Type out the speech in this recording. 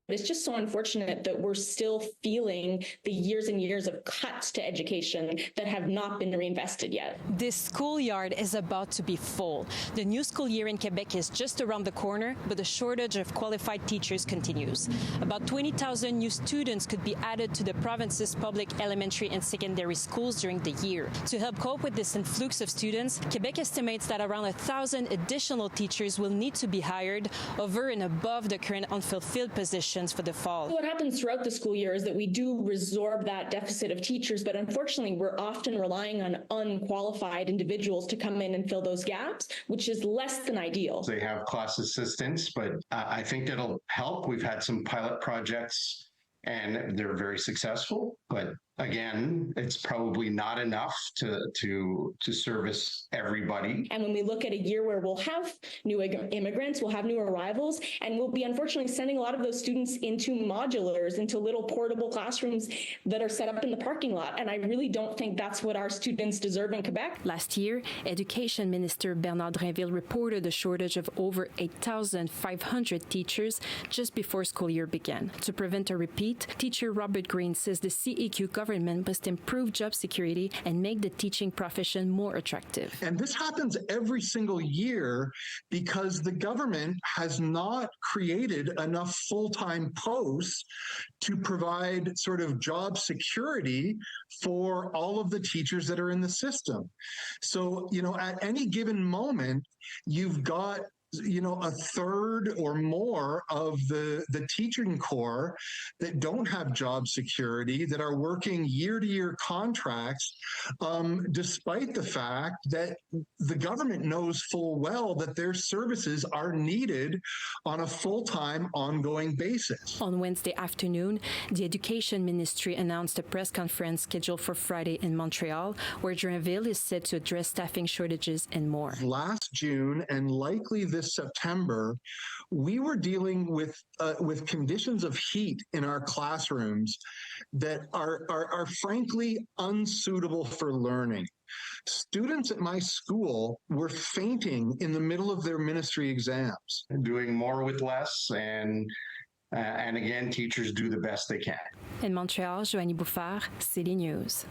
It's just so unfortunate that we're still feeling the years and years of cuts to education that have not been reinvested yet. This schoolyard is about to be full. The new school year in Quebec is just around the corner, but the shortage of qualified teachers continues. About 20,000 new students could be added to the province's public elementary and secondary schools during the year. To help cope with this influx of students, Quebec estimates that around 1,000 additional teachers will need to be hired over and above the current unfulfilled positions for the fall. What happens throughout the school year is that we do resorb that deficit of teachers, but unfortunately we're often relying on unqualified individuals to come in and fill those gaps, which is less than ideal. They have class assistants, but I think it'll help. We've had some pilot projects and they're very successful, but again, it's probably not enough to service everybody. And when we look at a year where we'll have new immigrants, we'll have new arrivals, and we'll be unfortunately sending a lot of those students into modulars, into little portable classrooms that are set up in the parking lot. And I really don't think that's what our students deserve in Quebec. Last year, Education Minister Bernard Drinville reported a shortage of over 8,500 teachers just before school year began. To prevent a repeat, teacher Robert Green says the CEQ government must improve job security and make the teaching profession more attractive. And this happens every single year because the government has not created enough full-time posts to provide sort of job security for all of the teachers that are in the system. So, at any given moment, you've got a third or more of the teaching corps that don't have job security, that are working year-to-year contracts, despite the fact that the government knows full well that their services are needed on a full-time, ongoing basis. On Wednesday afternoon, the Education Ministry announced a press conference scheduled for Friday in Montreal, where Drinville is set to address staffing shortages and more. Last June, and likely this September, we were dealing with conditions of heat in our classrooms that are frankly unsuitable for learning. Students at my school were fainting in the middle of their ministry exams. Doing more with less, and again, teachers do the best they can. In Montreal, Johanie Bouffard, City News.